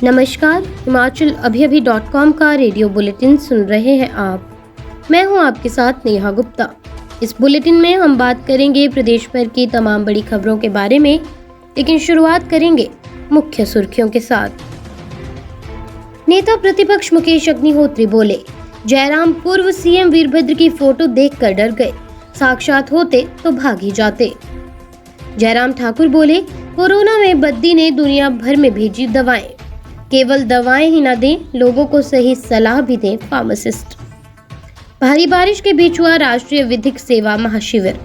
नमस्कार, himachalavhi.com का radio bulletin सुन रहे हैं आप। मैं हूं आपके साथ नेहा गुप्ता। इस बुलेटिन में हम बात करेंगे प्रदेश भर की तमाम बड़ी खबरों के बारे में, लेकिन शुरुआत करेंगे मुख्य सुर्खियों के साथ। नेता प्रतिपक्ष मुकेश अग्निहोत्री बोले, जयराम पूर्व सीएम वीरभद्र की फोटो देखकर डर गए, साक्षात होते तो भाग ही जाते। जयराम ठाकुर बोले, कोरोना में बद्दी ने दुनिया भर में भेजी दवाएं, केवल दवाएं ही न दें, लोगों को सही सलाह भी दें फार्मासिस्ट। भारी बारिश के बीच हुआ राष्ट्रीय विधिक सेवा महाशिविर,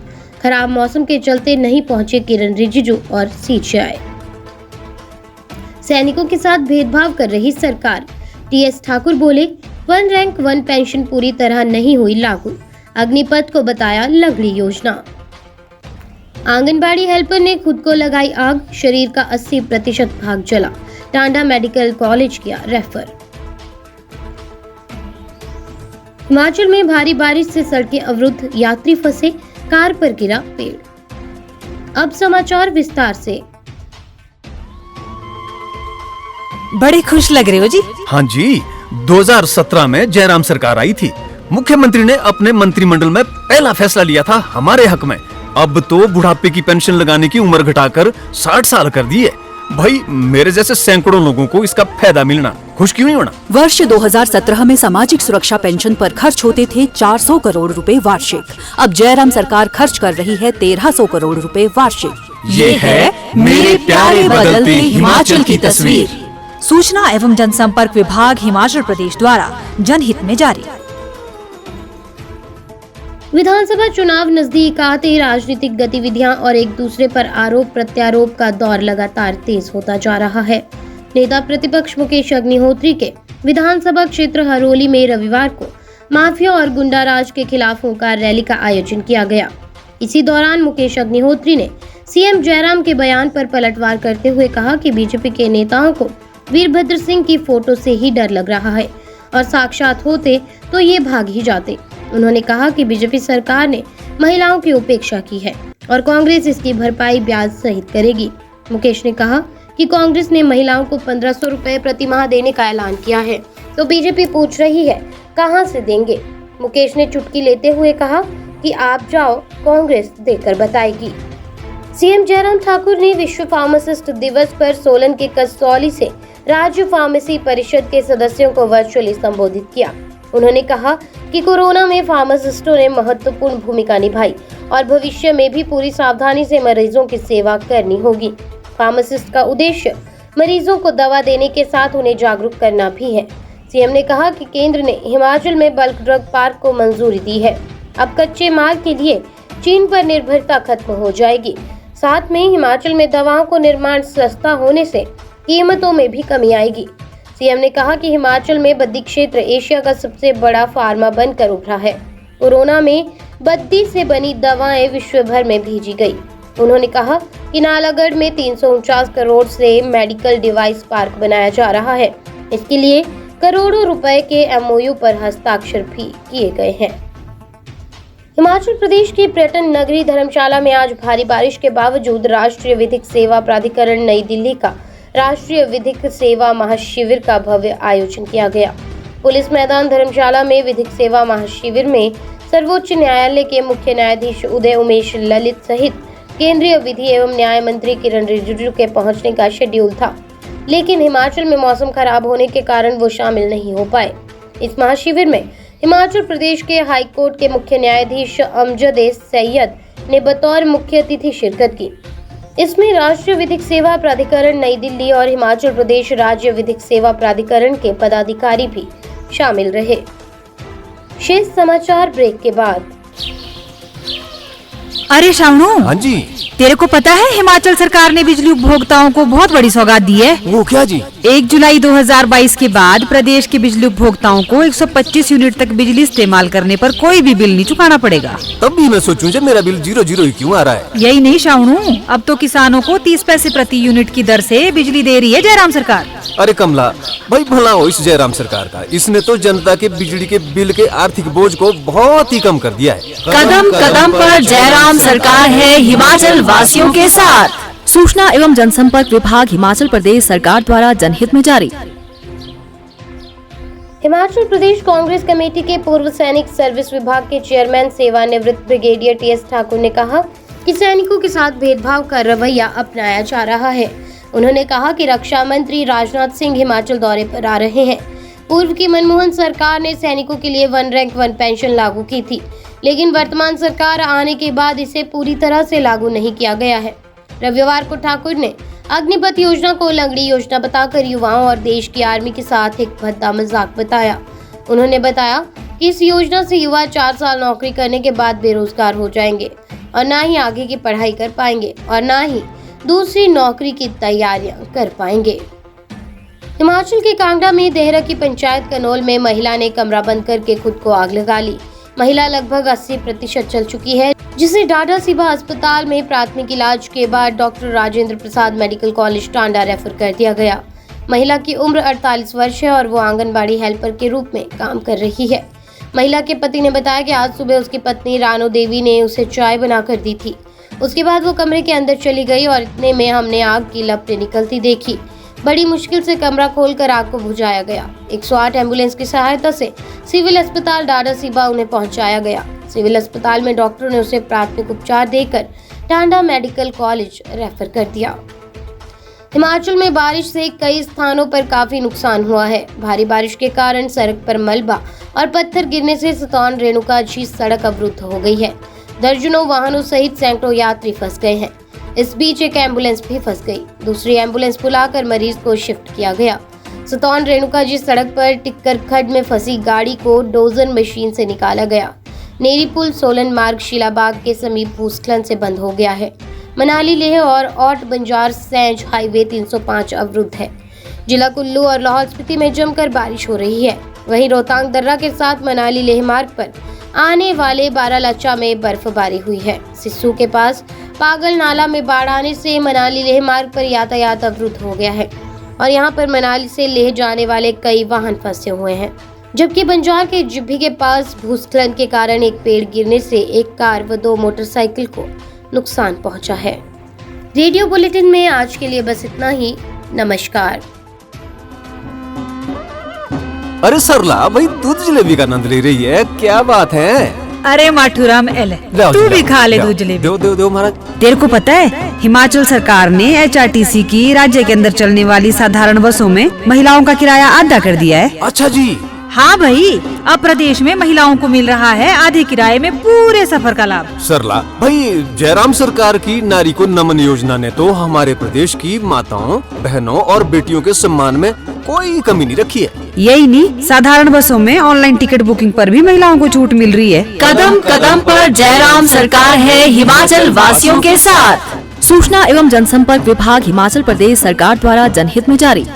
खराब मौसम के चलते नहीं पहुंचे किरण रिजिजू और सीजीआई। सैनिकों के साथ भेदभाव कर रही सरकार, टीएस ठाकुर बोले, 1 रैंक 1 पेंशन पूरी तरह नहीं हुई लागू, अग्निपथ को बताया लंगड़ी योजना। आंगनबाड़ी हेल्पर ने खुद को लगाई आग, शरीर का 80% भाग जला, टांडा मेडिकल कॉलेज किया रेफर। हिमाचल में भारी बारिश से सड़कें अवरुद्ध, यात्री फंसे, कार पर गिरा पेड़। अब समाचार विस्तार से। बड़े खुश लग रहे हो जी। हाँ जी, 2017 में जयराम सरकार आई थी। मुख्यमंत्री ने अपने मंत्रिमंडल में पहला फैसला लिया था हमारे हक में। अब तो बुढ़ापे की पेंशन लगाने की उम्र घटाकर 60 साल कर दी है। भाई, मेरे जैसे सैकड़ों लोगों को इसका फायदा मिलना, खुश क्यों नहीं होना। वर्ष 2017 में सामाजिक सुरक्षा पेंशन पर खर्च होते थे 400 करोड़ रुपए वार्षिक। अब जयराम सरकार खर्च कर रही है 1300 करोड़ रुपए वार्षिक। ये है मेरे प्यारे बदलते हिमाचल की तस्वीर। सूचना एवं जनसंपर्क विभाग हिमाचल प्रदेश द्वारा जनहित में जारी। विधानसभा चुनाव नजदीक आते राजनीतिक गतिविधियां और एक दूसरे पर आरोप प्रत्यारोप का दौर लगातार तेज होता जा रहा है। नेता प्रतिपक्ष मुकेश अग्निहोत्री के विधानसभा क्षेत्र हरोली में रविवार को माफिया और गुंडाराज के खिलाफ होकर रैली का आयोजन किया गया। इसी दौरान मुकेश अग्निहोत्री ने सीएम जयराम के बयान पर पलटवार करते हुए कहा कि बीजेपी के नेताओं को वीरभद्र सिंह की फोटो से ही डर लग रहा है और साक्षात होते तो ये भाग ही जाते। उन्होंने कहा कि बीजेपी सरकार ने महिलाओं की उपेक्षा की है और कांग्रेस इसकी भरपाई ब्याज सहित करेगी। मुकेश ने कहा कि कांग्रेस ने महिलाओं को 1500 रुपए प्रति माह देने का ऐलान किया है, तो बीजेपी पूछ रही है कहां से देंगे। मुकेश ने चुटकी लेते हुए कहा कि आप जाओ, कांग्रेस देकर बताएगी। सीएम जयराम ठाकुर ने विश्व फार्मासिस्ट दिवस पर सोलन के कसौली से राज्य फार्मेसी परिषद के सदस्यों को वर्चुअली संबोधित किया। उन्होंने कहा कि कोरोना में फार्मासिस्टों ने महत्वपूर्ण भूमिका निभाई और भविष्य में भी पूरी सावधानी से मरीजों की सेवा करनी होगी। फार्मासिस्ट का उद्देश्य मरीजों को दवा देने के साथ उन्हें जागरूक करना भी है। सीएम ने कहा कि केंद्र ने हिमाचल में बल्क ड्रग पार्क को मंजूरी दी है। अब कच्चे माल के लिए चीन पर निर्भरता खत्म हो जाएगी। साथ में हिमाचल में दवाओं को निर्माण सस्ता होने से कीमतों में भी कमी आएगी। सीएम ने कहा कि हिमाचल में बद्दी क्षेत्र एशिया का सबसे बड़ा फार्मा बनकर उभरा है। कोरोना में बद्दी से बनी दवाएं विश्व भर में भेजी गई। उन्होंने कहा कि नालागढ़ में 349 करोड़ से मेडिकल डिवाइस पार्क बनाया जा रहा है। इसके लिए करोड़ों रुपए के एमओयू पर हस्ताक्षर भी किए गए हैं। हिमाचल प्रदेश की पर्यटन नगरी धर्मशाला में आज भारी बारिश के बावजूद राष्ट्रीय विधिक सेवा प्राधिकरण नई दिल्ली का राष्ट्रीय विधिक सेवा महाशिविर का भव्य आयोजन किया गया। पुलिस मैदान धर्मशाला में विधिक सेवा महाशिविर में सर्वोच्च न्यायालय के मुख्य न्यायाधीश उदय उमेश ललित सहित केंद्रीय विधि एवं न्याय मंत्री किरण रिजिजू के पहुंचने का शेड्यूल था, लेकिन हिमाचल में मौसम खराब होने के कारण वो शामिल नहीं हो पाए। इस महाशिविर में हिमाचल प्रदेश के हाई कोर्ट के मुख्य न्यायाधीश अमजद सैयद ने बतौर मुख्य अतिथि शिरकत की। इसमें राष्ट्रीय विधिक सेवा प्राधिकरण नई दिल्ली और हिमाचल प्रदेश राज्य विधिक सेवा प्राधिकरण के पदाधिकारी भी शामिल रहे। शेष समाचार ब्रेक के बाद। अरे शावनू, हाँ जी, तेरे को पता है हिमाचल सरकार ने बिजली उपभोक्ताओं को बहुत बड़ी सौगात दी है। वो क्या जी? 1 जुलाई 2022 के बाद प्रदेश के बिजली उपभोक्ताओं को 125 यूनिट तक बिजली इस्तेमाल करने पर कोई भी बिल नहीं चुकाना पड़ेगा। तब भी मैं सोचूं जब मेरा बिल 0 ही क्यों आ रहा है। यही नहीं शावनू, अब तो किसानों को 30 पैसे प्रति यूनिट की दर से बिजली दे रही है जयराम सरकार। अरे कमला, भाई भला हो इस जयराम सरकार का। इसने तो जनता के बिजली के बिल के आर्थिक बोझ को बहुत ही कम कर दिया है। कदम कदम पर जयराम सरकार है हिमाचल वासियों के साथ। सूचना एवं जनसंपर्क विभाग हिमाचल प्रदेश सरकार द्वारा जनहित में जारी। हिमाचल प्रदेश कांग्रेस कमेटी के पूर्व सैनिक सर्विस विभाग के चेयरमैन सेवानिवृत्त ब्रिगेडियर टीएस ठाकुर ने कहा कि सैनिकों के साथ भेदभाव का रवैया अपनाया जा रहा है। उन्होंने कहा कि रक्षा मंत्री राजनाथ सिंह हिमाचल दौरे पर आ रहे हैं। पूर्व की मनमोहन सरकार ने सैनिकों के लिए 1 रैंक 1 पेंशन लागू की थी, लेकिन वर्तमान सरकार आने के बाद इसे पूरी तरह से लागू नहीं किया गया है। रविवार को ठाकुर ने अग्निपथ योजना को लंगड़ी योजना बताकर युवाओं और देश की आर्मी के साथ एक भद्दा मजाक बताया। उन्होंने बताया कि इस योजना से युवा 4 साल नौकरी करने के बाद बेरोजगार हो जाएंगे और ना ही आगे की पढ़ाई कर पाएंगे और ना ही दूसरी नौकरी की तैयारियां कर पाएंगे। हिमाचल के कांगड़ा में देहरा की पंचायत कनोल में महिला ने कमरा बंद करके खुद को आग लगा ली। महिला लगभग 80% चल चुकी है, जिसे डाडा सिबा अस्पताल में प्राथमिक इलाज के बाद doctor Rajendra Prasad medical college Tanda refer कर दिया गया। महिला की उम्र 48 वर्ष है और वो आंगनबाड़ी हेल्पर के रूप में काम कर रही है। महिला के पति ने बताया कि आज सुबह उसकी पत्नी रानो देवी ने उसे चाय बनाकर दी थी। उसके बाद वो कमरे के अंदर चली गई और इतने में हमने आग की लपटें निकलती देखी। बड़ी मुश्किल से कमरा खोलकर आग को बुझाया गया। 108 एम्बुलेंस की सहायता से सिविल अस्पताल डाडा सिबा उन्हें पहुंचाया गया। सिविल अस्पताल में डॉक्टरों ने उसे प्राथमिक उपचार देकर टांडा मेडिकल कॉलेज रेफर कर दिया। हिमाचल में बारिश से कई स्थानों पर काफी नुकसान हुआ है। भारी बारिश के कारण सड़क पर मलबा और पत्थर गिरने से सतौन रेणुका जी सड़क अवरुद्ध हो गई है। दर्जनों वाहनों सहित सैकड़ों यात्री फंस गए हैं। इस बीच एक एम्बुलेंस भी फंस गई। दूसरी एम्बुलेंस बुलाकर मरीज को शिफ्ट किया गया। सतौन रेणुका जी सड़क पर टिक्कर खड्ड में फंसी गाड़ी को डोजर मशीन से निकाला गया। नेरी पुल सोलन मार्ग शीलाबाग के समीप भूस्खलन से बंद हो गया है। मनाली लेह और औट बंजार सैंज हाईवे 305 अवरुद्ध है। जिला कुल्लू और लाहौल स्पीति में जमकर बारिश हो रही है। वहीं रोहतांग दर्रा के साथ मनाली लेह मार्ग पर आने वाले बारालाचा में बर्फबारी हुई है। सिस्सू के पास पागल नाला में बाढ़ आने से मनाली लेह मार्ग पर यातायात अवरुद्ध हो गया है और यहां पर मनाली से लेह जाने वाले कई वाहन फंसे हुए हैं। जबकि बंजार के जिब्भी के पास भूस्खलन के कारण एक पेड़ गिरने से एक कार व 2 मोटरसाइकिल को नुकसान पहुंचा है। रेडियो बुलेटिन में आज के लिए बस इतना ही। नमस्कार। अरे सरला भाई, दूध जलेबी का आनंद ले रही है, क्या बात है। अरे माठूराम एल, तू भी खा ले दूध जलेबी। दो महाराज। तेरे को पता है हिमाचल सरकार ने HRTC की राज्य के अंदर चलने वाली साधारण बसों में महिलाओं का किराया आधा कर दिया है। अच्छा जी। हाँ भाई, अब प्रदेश में महिलाओं को मिल रहा है आधे किराए में पूरे सफर का लाभ। सरला भाई, जयराम सरकार की नारी को नमन योजना ने तो हमारे प्रदेश की माताओं, बहनों और बेटियों के सम्मान में कोई कमी नहीं रखी है। यही नहीं, साधारण बसों में ऑनलाइन टिकट बुकिंग पर भी महिलाओं को छूट मिल रही है। कदम कदम पर जयराम सरकार है हिमाचल वासियों के साथ। सूचना एवं जनसंपर्क विभाग हिमाचल प्रदेश सरकार द्वारा जनहित में जारी।